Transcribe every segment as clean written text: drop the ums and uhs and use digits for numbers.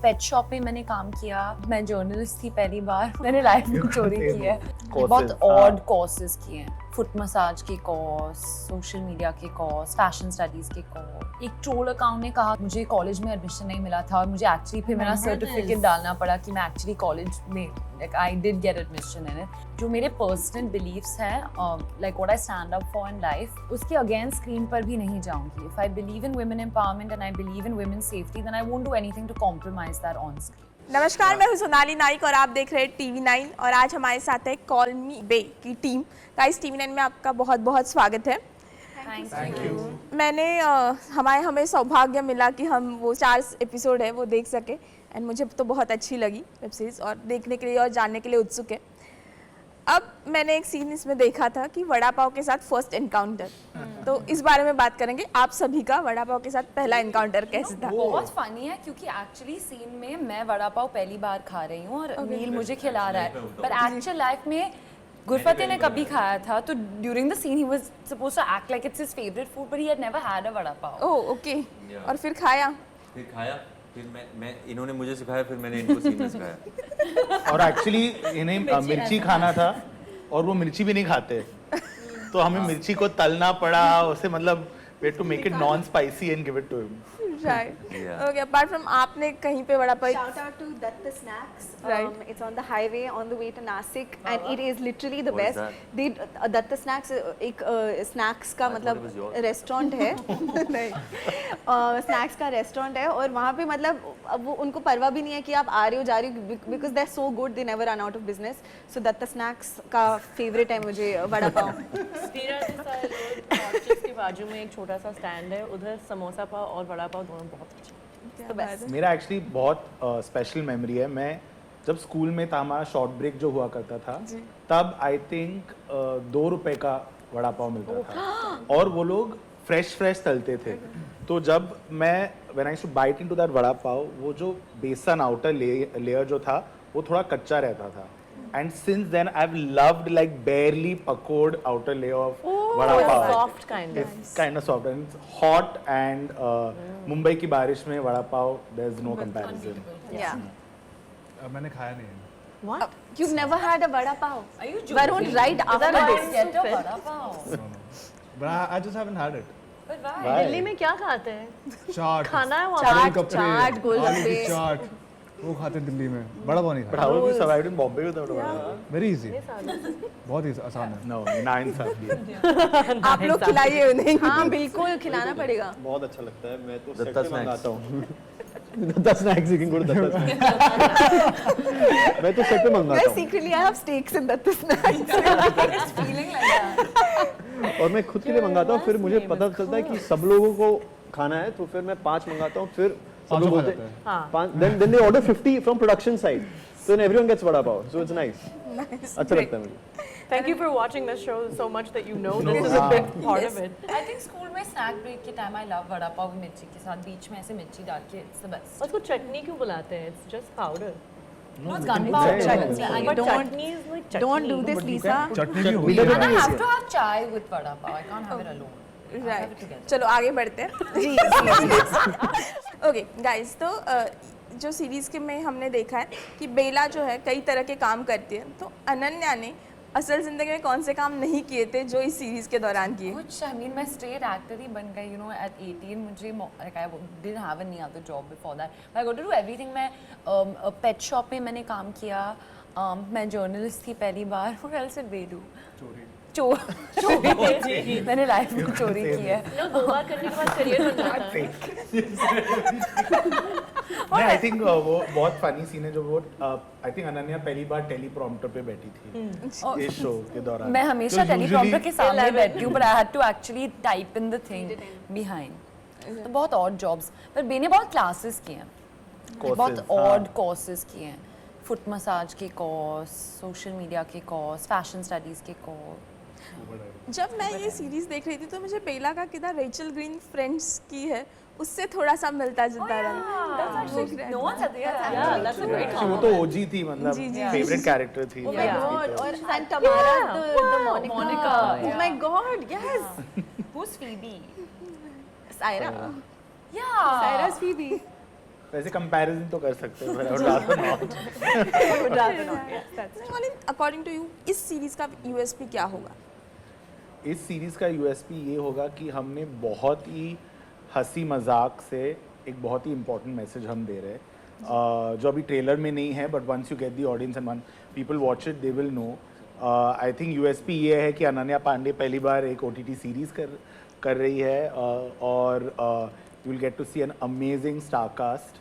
Pet shop में मैंने काम किया, मैं जर्नलिस्ट थी पहली बार, मैंने लाइफ में चोरी की है, बहुत ऑड कोर्सेज किए हैं, फुट मसाज के कोर्स, सोशल मीडिया के कोर्स, फैशन स्टडीज के कोर्स। एक ट्रोल अकाउंट ने कहा मुझे कॉलेज में एडमिशन नहीं मिला था और मुझे एक्चुअली फिर मेरा सर्टिफिकेट डालना पड़ा कि मैं एक्चुअली कॉलेज में I did get admission in it. जो मेरे पर्सनल बिलीव्स हैं, like what I stand up for in life, उसके अगेंस्ट स्क्रीन पर भी नहीं जाऊंगी। If I believe in women empowerment and I believe in women safety, then I won't do anything to compromise that on screen. नमस्कार, मैं हूं सोनाली नाइक और आप देख रहे हैं TV9 और आज हमारे साथ है कॉल मी बे की टीम। गाइस, TV9 में आपका बहुत बहुत स्वागत है। Thank you. मैंने हमें सौभाग्य मिला कि हम वो 4 एपिसोड है वो देख सके एंड मुझे तो बहुत अच्छी लगी वेब सीरीज़ और देखने के लिए और जानने के लिए उत्सुक है। अब मैंने एक सीन इसमें देखा था कि वड़ा पाव के साथ फर्स्ट एनकाउंटर, तो इस बारे में बात करेंगे। आप सभी का वड़ा पाव के साथ पहला एनकाउंटर कैसे था? बहुत फनी है क्योंकि एक्चुअली सीन में मैं वड़ा पाव पहली बार खा रही हूँ और नील मुझे खिला रहा है, पर एक्चुअल लाइफ में गुरफतेह ने कभी खाया था, तो during the scene he was supposed to act like it's his favourite food but he had never had a vada pav. Oh okay, और फिर खाया? फिर मैं इन्होंने मुझे सिखाया, फिर मैंने इनको सीन में सिखाया। और एक्चुअली इन्हें मिर्ची खाना था और वो मिर्ची भी नहीं खाते, तो हमें मिर्ची को तलना पड़ा उसे, मतलब we had to make it non-spicy and give it to him. Right. Okay. Apart from आपने कहीं पे vada pav? Shout out to Datta Snacks. Right. It's on the highway on the way to Nasik, and it is literally the What is best. They Datta Snacks एक snacks का मतलब it was yours. Restaurant है, नहीं snacks का restaurant है और वहाँ पे मतलब अब वो उनको परवाह भी नहीं है कि आप आ रहे हो जा रही हो, because they are so good, they never run out of business. So Datta snacks का फेवरेट है मुझे वड़ा पाव। के बाजू में एक छोटा सा स्टैंड है, उधर समोसा पाव और वड़ा पाव दोनों बहुत अच्छे। मेरा एक्चुअली बहुत स्पेशल मेमोरी है। मैं जब स्कूल में था, हमारा शॉर्ट ब्रेक जो हुआ करता था, तब आई थिंक 2 रुपए का वड़ा पाव मिलता था और वो लोग फ्रेश तलते थे। तो जब मैं when I to bite into that vada pav, वो जो बेसन आउटर लेयर जो था वो थोड़ा कच्चा रहता था, and since then I've loved like barely pakored outer layer of vada pav. Soft kind of. It's kind of soft and it's hot and Mumbai की बारिश में vada pav, there's no comparison. Yeah. मैंने खाया नहीं है। What? You've never had a vada pav? Are you Varun, right after this. Get a vada pav. But I just haven't had it. But why? Why? Delhi में क्या खाते हैं? चाट, खाना है वहाँ पे? गोलगप्पे, चाट, गोलगप्पे। आलू की चाट, वो खाते हैं दिल्ली में। बड़ा पाव नहीं But खाया। how have you survived in Bombay without a vada pav? Very easy, बहुत ही आसान है। No, ना इंसाफ भी। आप लोग खिलाइए उन्हें। हाँ बिल्कुल खिलाना पड़ेगा। बहुत अच्छा लगता है। मैं तो दत्ता सेट पे snacks. मंगाता हूँ। Datta snacks, you can go to Datta snacks. मैं तो सेट पे मंगाता Guys, हूँ secretly I have stakes in Datta Snacks. Feeling like that. और मैं खुद के लिए मंगाता हूँ, फिर मुझे पता चलता है कि सब लोगों को खाना है, तो फिर मैं 5 मंगाता हूँ, फिर सब लोग बोलते हैं हाँ। 5, then they order 50 from production side, so then everyone gets vada pav, so it's nice. अच्छा लगता है मुझे। Thank you for watching this show so much that you know this is a big part of it. I think school में snack break के time I love vada pav मिर्ची के साथ, बीच में ऐसे मिर्ची डाल के, इट्स द बेस्ट। उसको चटनी क्यों बुलाते हैं? It's just powder. No, it's gunpowder chutney. I But don't. chutney is like chutney. Don't do this, Lisa. चटनी भी हुई And I है। have to have chai with vada pav. I can't have it alone. I have it right, together. चलो आगे बढ़ते हैं। जी okay guys, तो जो series के में हमने देखा है कि बेला जो है कई तरह के काम करती है, तो अनन्या ने असल ज़िंदगी में कौन से काम नहीं किए थे जो इस सीरीज़ के दौरान किए? कुछ, I mean, मैं स्ट्रेट एक्टर ही बन गई, you know, at 18 मुझे like I didn't have any other job before that. I got to do everything. मैं पेट शॉप में मैंने काम किया, मैं जर्नलिस्ट थी पहली बार, what else did we do? चोरी मैंने लाइफ में चोरी की है। लोग 2 बार करने के बाद करियर बन जाता है। नहीं, आई थिंक वो बहुत फनी सीन है जो वो आई थिंक अनन्या पहली बार टेलीप्रॉम्प्टर पे बैठी थी इस शो के दौरान। मैं हमेशा तो टेलीप्रॉम्प्टर के सामने 11. बैठती हूँ, but I had to actually type in the thing behind. तो बहुत ऑड जॉब्स, पर मैंने बहुत क्लासेस किए हैं, बहुत ऑड कोर्सेज किए हैं, फुट मसाज के कोर्स, सोशल मीडिया के कोर्स, फैशन स्टडीज के कोर्स। जब मैं ये सीरीज़ देख रही थी तो मुझे बेला का कितना रेचल ग्रीन फ्रेंड्स की है उससे थोड़ा सा मिलता जुलता रहा। No one said that. Yeah, that's a great वो तो ओजी थी, मतलब जी, जी, फेवरेट कैरेक्टर थी। Oh my God! और and Tamara, the Monica. Oh my God! Yes. Who's Phoebe? Saira. Yeah. Saira's Phoebe. वैसे कंपैरिजन तो कर सकते हो, but I would rather not. Would rather not. Yes, that's true. According to you इस series का USP क्या होगा? इस सीरीज का यूएसपी ये होगा कि हमने बहुत ही हंसी मजाक से एक बहुत ही इम्पोर्टेंट मैसेज हम दे रहे हैं, जो अभी ट्रेलर में नहीं है, but once you get the audience and when people watch it they will know. I think USP ये है कि अनन्या पांडे पहली बार एक ओटीटी सीरीज कर रही है, और you will get to see an amazing star cast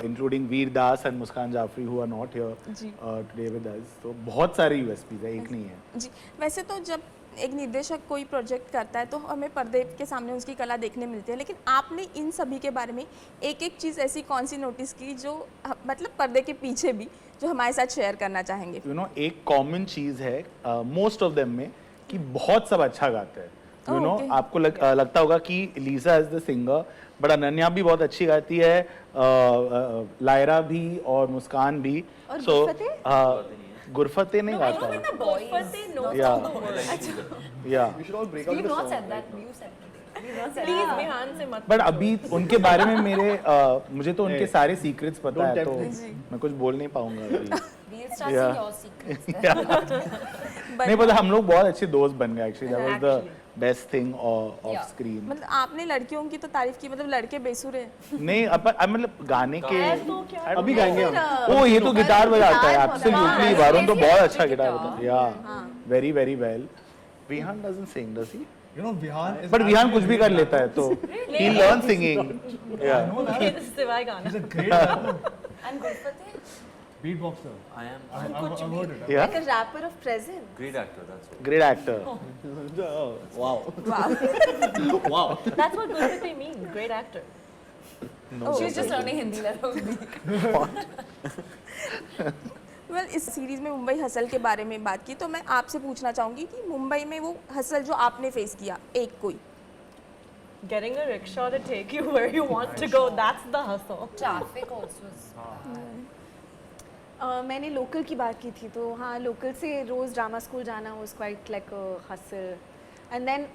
including Vir Das and Muskaan Jafri who are not here today with us. तो बहुत सारे यूएसपीज है, एक नहीं है. जी, वैसे तो जब एक निर्देशक कोई प्रोजेक्ट करता है तो हमें पर्दे के सामने उसकी कला देखने मिलती है, लेकिन आपने इन सभी के बारे में एक एक चीज़ ऐसी कौन सी नोटिस की जो मतलब पर्दे के पीछे भी जो हमारे साथ शेयर करना चाहेंगे? यू नो एक कॉमन चीज़ है मोस्ट ऑफ देम में कि बहुत सब अच्छा गाते हैं. यू नो आपको लगता होगा कि Lisa is the singer, but Ananya भी बहुत अच्छी गाती है, लायरा भी और मुस्कान भी. और सो गुरफतेह? गुरफतेह नहीं गाता है. या We should all break out into song. Please Vihan से मत बट अभी उनके बारे में मुझे तो उनके सारे सीक्रेट्स पता है, तो मैं कुछ बोल नहीं पाऊंगा अभी. नहीं पता, हम लोग बहुत अच्छे दोस्त बन गए actually. That was the best thing of screen. मतलब आपने लड़कियों की तो तारीफ की, मतलब लड़के बेसुरे हैं. नहीं मतलब गाने के अभी गाएंगे हम. ओ ये तो गिटार बजाता है एब्सोल्युटली. वरुण तो बहुत अच्छा गिटार बजाता है. Yeah very very well. Vihan doesn't sing, does he? You know, Vihan is. But Vihan कुछ भी कर लेता है, तो ही लर्न सिंगिंग. या सिवाय गाना. He's a great rapper. And Gurfateh? Beatboxer. I am I've heard it. या Like a rapper of present. great actor. That's all. Great actor. Wow. Wow. That's what Gurfateh means. Great actor. She's just learning Hindi. Let her be. Well इस series में Mumbai hustle के बारे में बात की, तो मैं आपसे पूछना चाहूँगी कि मुंबई में वो हसल जो आपने फेस किया, एक कोई Getting a rickshaw to take you where you want to go. That's the hustle. Traffic also is. मैंने लोकल की बात की थी, तो हाँ लोकल से रोज़ ड्रामा स्कूल जाना was quite like a hustle. And then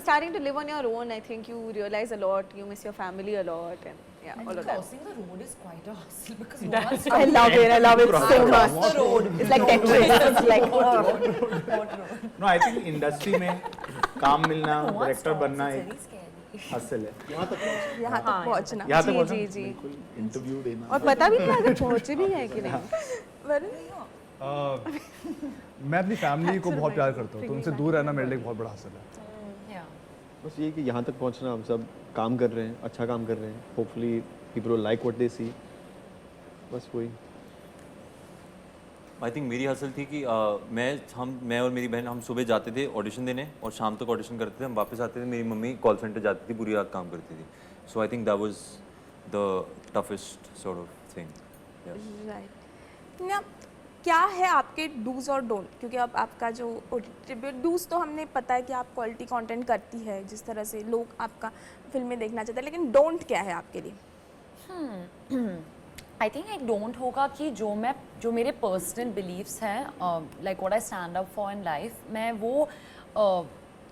starting to live on your own, I think you realize a lot, you miss your family a lot, and yeah, all of that. Crossing the road is quite a hustle because once I love it so much. the road, It's like Tetris. It's like no I think industry में काम मिलना, director बनना एक very scary. Hustle है. यहाँ तक पहुँचना. यहाँ तक जी, पहुंचना जी, जी. बिल्कुल इंटरव्यू देना. और पता भी नहीं अगर पहुँचे भी हैं कि नहीं. वरुण, मैं अपनी फैमिली को बहुत प्यार करता हूँ, तो उनसे दूर रहना मेरे लिए बहुत बड़ा हासिल है. Yeah. बस ये कि यहाँ तक पहुँचना, हम सब काम कर रहे हैं, अच्छा काम कर रहे हैं. Hopefully people will like what they see. बस वही. आई थिंक मेरी हसल थी कि मैं और मेरी बहन हम सुबह जाते थे ऑडिशन देने और शाम तक ऑडिशन करते थे. हम वापस आते थे, मेरी मम्मी कॉल सेंटर जाती थी, पूरी रात काम करती थी. So I think that was the toughest sort of thing. Right ना, क्या है आपके डूज और डोंट? क्योंकि अब आपका जो डूज तो हमने पता है कि आप क्वालिटी कंटेंट करती है, जिस तरह से लोग आपका फिल्म में देखना चाहते हैं, लेकिन डोंट क्या है आपके लिए? आई थिंक एक डोंट होगा कि जो मेरे पर्सनल बिलीव्स हैं, like what I stand up for in life, मैं वो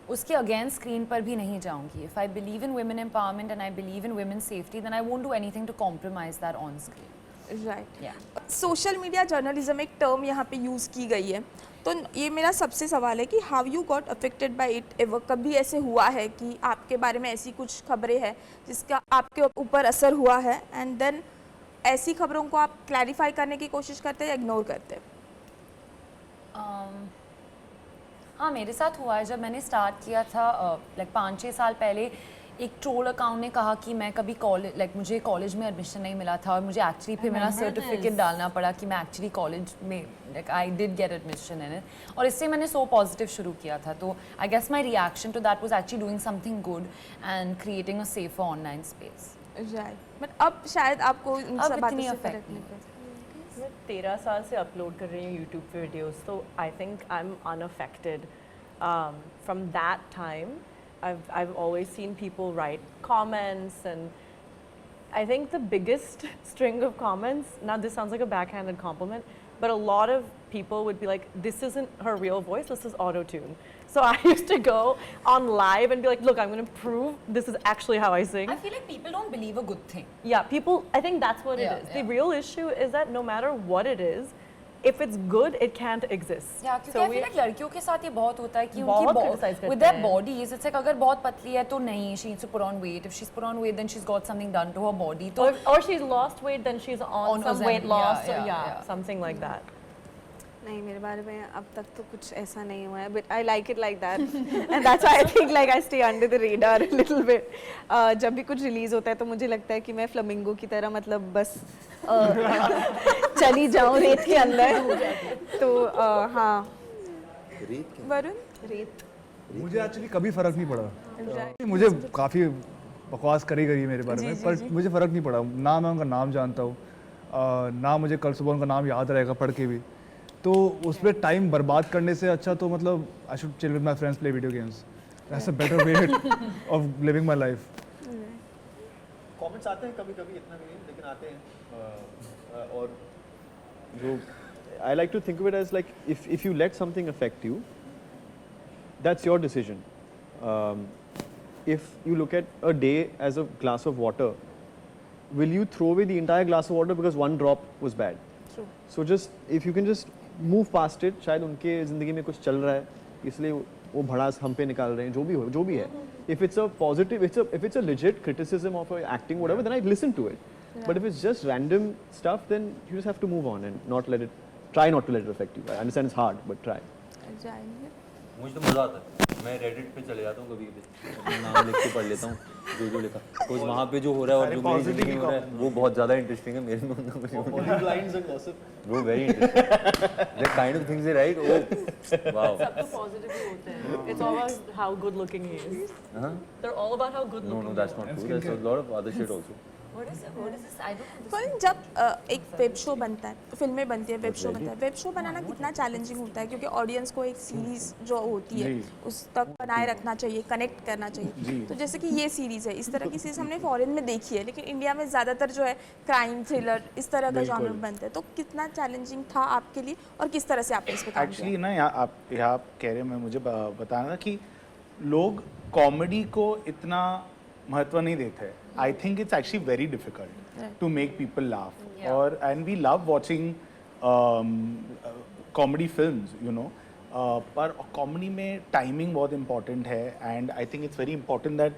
उसके अगेंस्ट स्क्रीन पर भी नहीं जाऊंगी. If I believe in women empowerment and I believe in women safety, then I won't do anything to compromise that on screen. Right. Social media journalism एक term यहाँ पे यूज़ की गई है, तो ये मेरा सबसे सवाल है कि how you got affected by it ever? कभी ऐसे हुआ है कि आपके बारे में ऐसी कुछ खबरें हैं जिसका आपके ऊपर असर हुआ है, एंड देन ऐसी खबरों को आप क्लैरिफाई करने की कोशिश करते हैं या इग्नोर करते हैं? हाँ, मेरे साथ हुआ है. जब मैंने स्टार्ट किया था लाइक 5-6 साल पहले, एक ट्रोल अकाउंट ने कहा कि मैं कभी कॉलेज मुझे कॉलेज में एडमिशन नहीं मिला था, और मुझे एक्चुअली फिर मेरा सर्टिफिकेट डालना पड़ा कि मैं एक्चुअली कॉलेज में like I did get admission in it. और इससे मैंने सो पॉजिटिव शुरू किया था. तो I guess my reaction to that was actually doing something good and creating a safer online space. Right. But अब शायद आपको इन अब सब बातों इतनी से affect फर्क नहीं नहीं पड़ता. मैं 13 साल से अपलोड कर रही हूँ यूट्यूब पे वीडियोस, तो I think I am unaffected from that time. I've always seen people write comments I think the biggest string of comments, now this sounds like a backhanded compliment, but a lot of people would be like, this isn't her real voice, this is auto-tune. So I used to go on live and be like, look, I'm going to prove this is actually how I sing. I feel like people don't believe a good thing. Yeah, people, I think that's what Yeah, it is. yeah. The real issue is that no matter what it is, if it's good, it can't exist. या क्योंकि I feel like लड़कियों के साथ ये बहुत होता है कि बहुत उनकी criticize करते with their हैं। bodies, it's like अगर बहुत पतली है तो नहीं, she needs to put on weight. If she's put on weight, then she's got something done to her body. तो Or she's lost weight, then she's on some Ozempic, weight loss. yeah, or yeah. something like that. नहीं मेरे बारे में अब तक तो कुछ ऐसा नहीं हुआ है but I like it like that and that's why I think like I stay under the radar a little bit जब भी कुछ रिलीज होता है तो मुझे लगता है कि मैं फ्लेमिंगो की तरह मतलब बस चली जाऊं रेत के अंदर तो हाँ वरुण रेत मुझे एक्चुअली कभी फ़र्क नहीं पड़ा मुझे काफ़ी बकवास करी गई मेरे बारे में पर मुझे फ़र्क नहीं पड़ा ना मैं उनका नाम जानता हूँ ना मुझे कल सुबह उनका नाम याद रहेगा पढ़ के भी तो उस पर टाइम बर्बाद करने से अच्छा तो मतलब I should chill with my friends play video games that's a better way of living my life comments आते हैं कभी कभी इतना भी नहीं लेकिन आते हैं और जो I like to think of it as like if you let something affect you that's your decision if you look at a day as a glass of water, will you throw away the entire glass of water because one drop was bad? True. So just if you can just move past it, शायद उनके ज़िंदगी में कुछ चल रहा है इसलिए वो भड़ास हम पे निकाल रहे हैं जो भी है if it's a positive if it's a legit criticism of acting whatever then I listen to it but if it's just random stuff then you just have to move on and try not to let it affect you. I understand it's hard but try. मुझे तो मज़ा आता है मैं Reddit पे चले जाता हूँ कभी कभी अपना नाम लिख के पढ़ लेता हूँ जो लिखा कुछ वहाँ पे जो हो रहा है और जो मेरी ज़िंदगी में हो रहा है वो बहुत ज़्यादा इंटरेस्टिंग है मेरे में वो very interesting the kind of things they right oh wow सब तो पॉजिटिव ही होते हैं. It's all about how good looking he is. They're all about how good no looking. No that's not true there is a lot of other shit also what is this? I don't know. पर जब एक web show बनता है फिल्में बनती है web show बनता है वेब शो बनाना कितना चैलेंजिंग होता है क्योंकि ऑडियंस को एक सीरीज जो होती है उस तक बनाए रखना चाहिए कनेक्ट करना चाहिए तो जैसे कि ये सीरीज़ है इस तरह की सीरीज हमने फॉरेन में देखी है लेकिन इंडिया में ज़्यादातर जो है क्राइम थ्रिलर इस तरह का जॉनर बनता है तो कितना चैलेंजिंग था आपके लिए और किस तरह से आपने इस पे काम किया एक्चुअली ना यहाँ कह रहे मैं मुझे बताना था कि लोग कॉमेडी को इतना महत्व नहीं देते हैं. I think it's actually very difficult to make people laugh और and we love watching comedy films you know पर कॉमेडी में टाइमिंग बहुत इंपॉर्टेंट है and I think it's very important that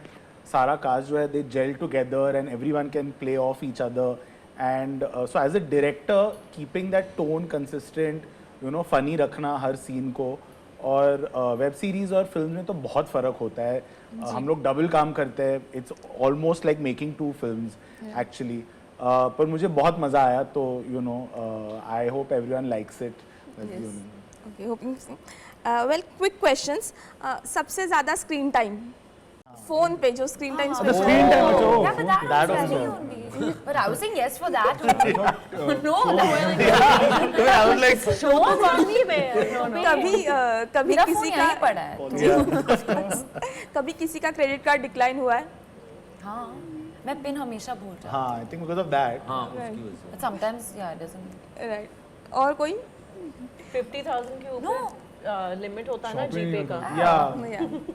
सारा कास्ट जो है they gel together and everyone can play off each other and so as a director keeping that tone consistent you know funny रखना हर scene को और web series और film में तो बहुत फ़र्क होता है. हम लोग डबल काम करते हैं. It's almost like making 2 films actually. पर मुझे बहुत मज़ा आया तो you know I hope everyone likes it. Okay hopping well quick questions सबसे ज़्यादा स्क्रीन टाइम फोन पे जो screen time Screen time also. Yeah, but that That was also. very only. But I was saying yes for that. No, I was like Show me there. No. कभी मेरा किसी phone का यहीं पड़ा है. कभी किसी का क्रेडिट कार्ड डिक्लाइन हुआ है हाँ, मैं पिन हमेशा भूल जाती हाँ I think because of that. हाँ उसकी वजह से हूँ. But sometimes yeah, it doesn't. Right और कोई 50,000 के No. ऊपर लिमिट होता है ना जीपे का. या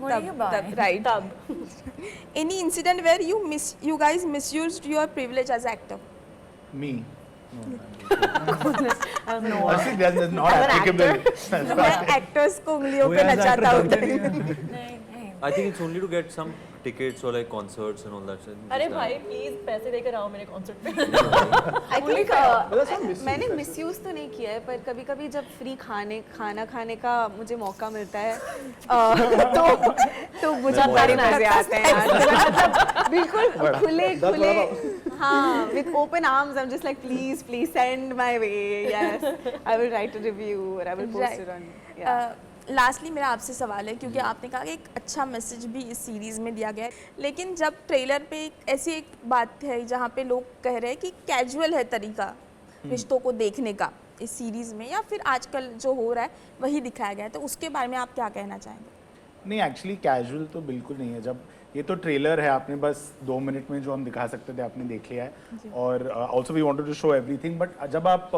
What do you buy? Right तब any incident where you guys misused your privilege as actor me. No. Actually, that's not applicable. मैं एक्टर्स को उंगलियों पे नचाता हूँ I think it's only to get some tickets or like concerts and all that shit. अरे भाई please पैसे देकर आओ मेरे कॉन्सर्ट पे. आई थिंक मैंने मिसयूज तो नहीं किया है पर कभी कभी जब फ्री खाना खाने का मुझे मौका मिलता है तो मुझे बड़े मजे आते हैं यार. मतलब बिल्कुल खुले हाँ with open arms I am just like please send my way. Yes I will write a review और I will post it on. Lastly मेरा आपसे सवाल है क्योंकि आपने कहा कि एक अच्छा मैसेज भी इस सीरीज़ में दिया गया है लेकिन जब ट्रेलर पे ऐसी एक बात है जहाँ पे लोग कह रहे हैं कि कैजुअल है तरीका रिश्तों को देखने का इस सीरीज़ में या फिर आजकल जो हो रहा है वही दिखाया गया है तो उसके बारे में आप क्या कहना चाहेंगे. नहीं एक्चुअली कैजुअल तो बिल्कुल नहीं है. जब ये तो ट्रेलर है, आपने बस 2 मिनट में जो हम दिखा सकते थे आपने देख लिया है, और also we wanted to show everything, but जब आप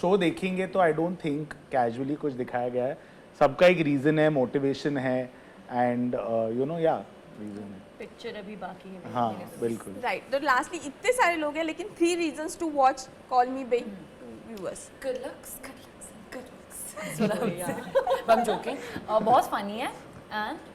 शो देखेंगे तो आई डोंट थिंक कैजुअली कुछ दिखाया गया है, सबका एक रीज़न है, मोटिवेशन है, एंड यू नो या रीज़न है। पिक्चर अभी बाकी है। हाँ बिल्कुल। राइट, तो लास्टली इतने सारे लोग हैं लेकिन 3 reasons to watch call me back viewers. Good looks, good looks, and good looks. That's what I would say. But I'm joking. बहुत funny है and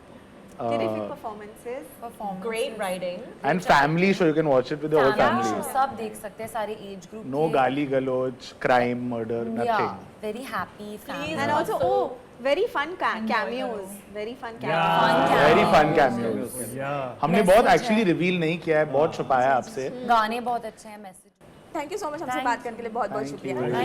Terrific performances. performance. Great writing. And family show, you can watch it with your family. सब देख सकते हैं, सारे age group no गाली गलोच, crime, murder, nothing. Very happy family And also, oh, very fun cameos. Very fun cameos. Very fun cameos. हमने बहुत actually reveal नहीं किया है, बहुत छुपाया आपसे। गाने बहुत अच्छे हैं, message thank you so much, हमसे बात करने के लिए बहुत बहुत Thank शुक्रिया। you.